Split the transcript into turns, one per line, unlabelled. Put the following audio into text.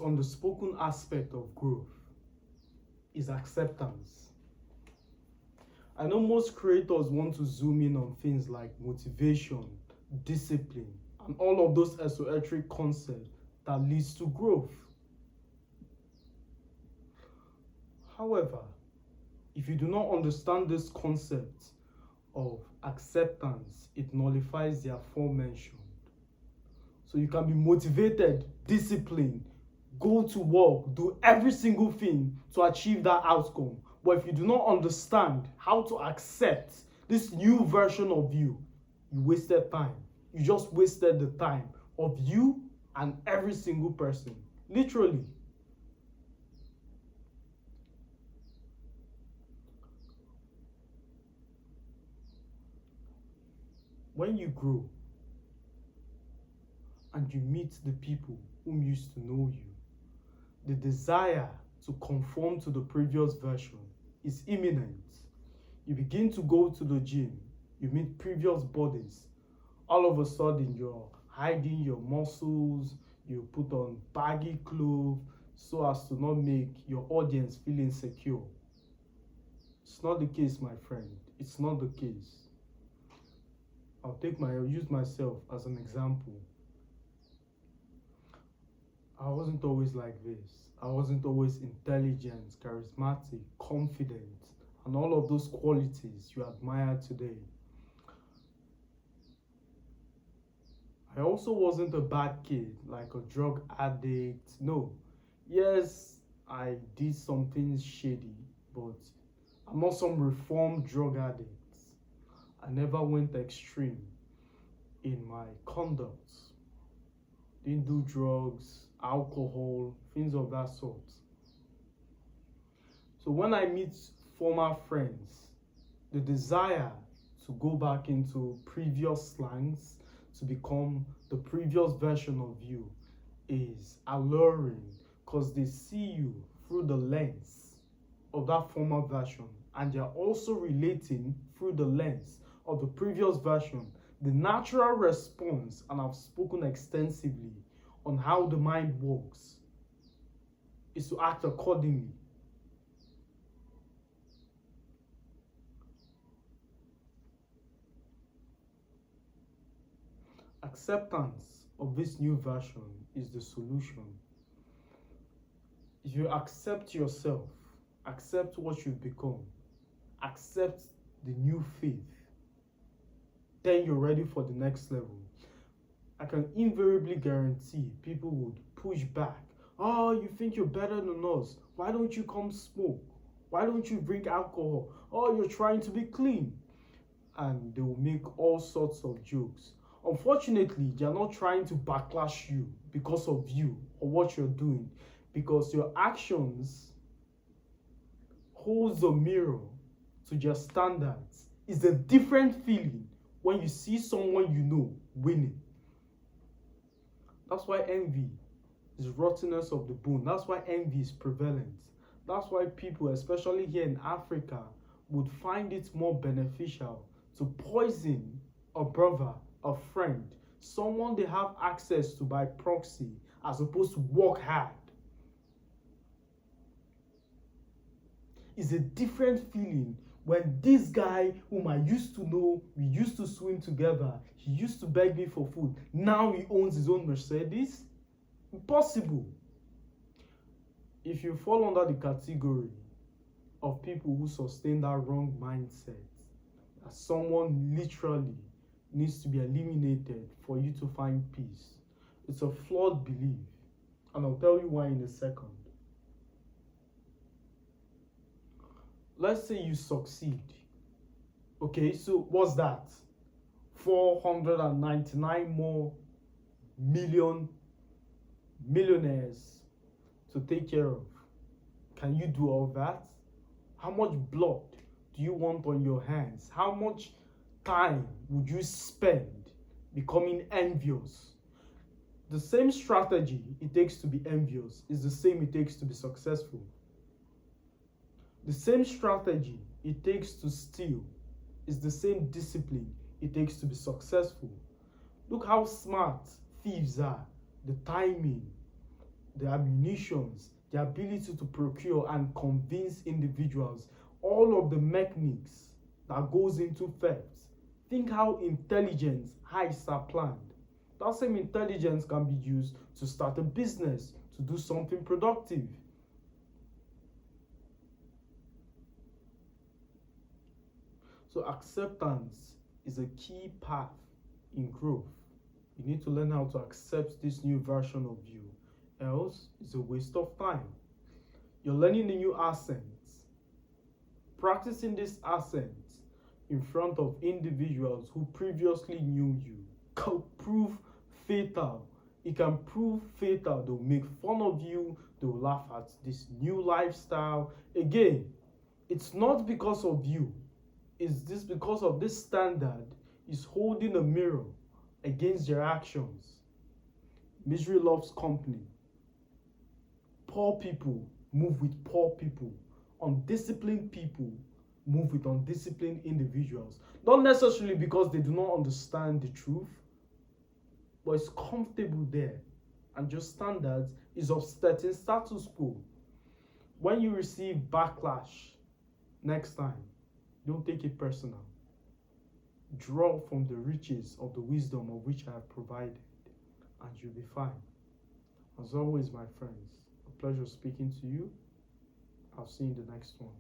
Underspoken aspect of growth is acceptance. I know most creators want to zoom in on things like motivation, discipline, and all of those esoteric concepts that leads to growth. However, if you do not understand this concept of acceptance, it nullifies the aforementioned. So you can be motivated, disciplined, go to work, do every single thing to achieve that outcome. But if you do not understand how to accept this new version of you, you wasted time. You just wasted the time of you and every single person. Literally. When you grow and you meet the people whom used to know you, the desire to conform to the previous version is imminent. You begin to go to the gym, you meet previous bodies. All of a sudden, you're hiding your muscles, you put on baggy clothes so as to not make your audience feel insecure. It's not the case, my friend. It's not the case. I'll use myself as an example. I wasn't always like this. I wasn't always intelligent, charismatic, confident, and all of those qualities you admire today. I also wasn't a bad kid, like a drug addict. No. Yes, I did some things shady, but I'm not some reformed drug addict. I never went extreme in my conduct. Didn't do drugs, alcohol, things of that sort. So when I meet former friends, the desire to go back into previous slangs, to become the previous version of you, is alluring because they see you through the lens of that former version, and they're also relating through the lens of the previous version. The natural response, and I've spoken extensively on how the mind works, is to act accordingly. Acceptance of this new version is the solution. If you accept yourself, accept what you've become, accept the new faith, then you're ready for the next level. I can invariably guarantee people would push back. Oh, you think you're better than us? Why don't you come smoke? Why don't you drink alcohol? Oh, you're trying to be clean. And they will make all sorts of jokes. Unfortunately, they're not trying to backlash you because of you or what you're doing, because your actions holds a mirror to your standards. It's a different feeling when you see someone you know winning. That's why envy is rottenness of the bone. That's why envy is prevalent. That's why people, especially here in Africa, would find it more beneficial to poison a brother, a friend, someone they have access to by proxy, as opposed to work hard. It's a different feeling when this guy whom I used to know, we used to swim together, he used to beg me for food, now he owns his own Mercedes. Impossible. If you fall under the category of people who sustain that wrong mindset, that someone literally needs to be eliminated for you to find peace, it's a flawed belief, and I'll tell you why in a second. Let's say you succeed. Okay, so what's that? 499 more millionaires to take care of. Can you do all that? How much blood do you want on your hands? How much time would you spend becoming envious? The same strategy it takes to be envious is the same it takes to be successful. The same strategy it takes to steal is the same discipline it takes to be successful. Look how smart thieves are. The timing, the ammunitions, the ability to procure and convince individuals, all of the mechanics that goes into theft. Think how intelligent heists are planned. That same intelligence can be used to start a business, to do something productive. So acceptance is a key path in growth. You need to learn how to accept this new version of you, else it's a waste of time. You're learning a new accent, practicing this accent in front of individuals who previously knew you can prove fatal. It can prove fatal. They'll make fun of you, they'll laugh at this new lifestyle. Again, it's not because of you, it's this because of this standard is holding a mirror against their actions. Misery loves company. Poor people move with poor people. Undisciplined people move with undisciplined individuals. Not necessarily because they do not understand the truth, but it's comfortable there. And just standards is upsetting status quo. When you receive backlash next time, don't take it personal. Draw from the riches of the wisdom of which I have provided, and you'll be fine. As always, my friends, a pleasure speaking to you. I'll see you in the next one.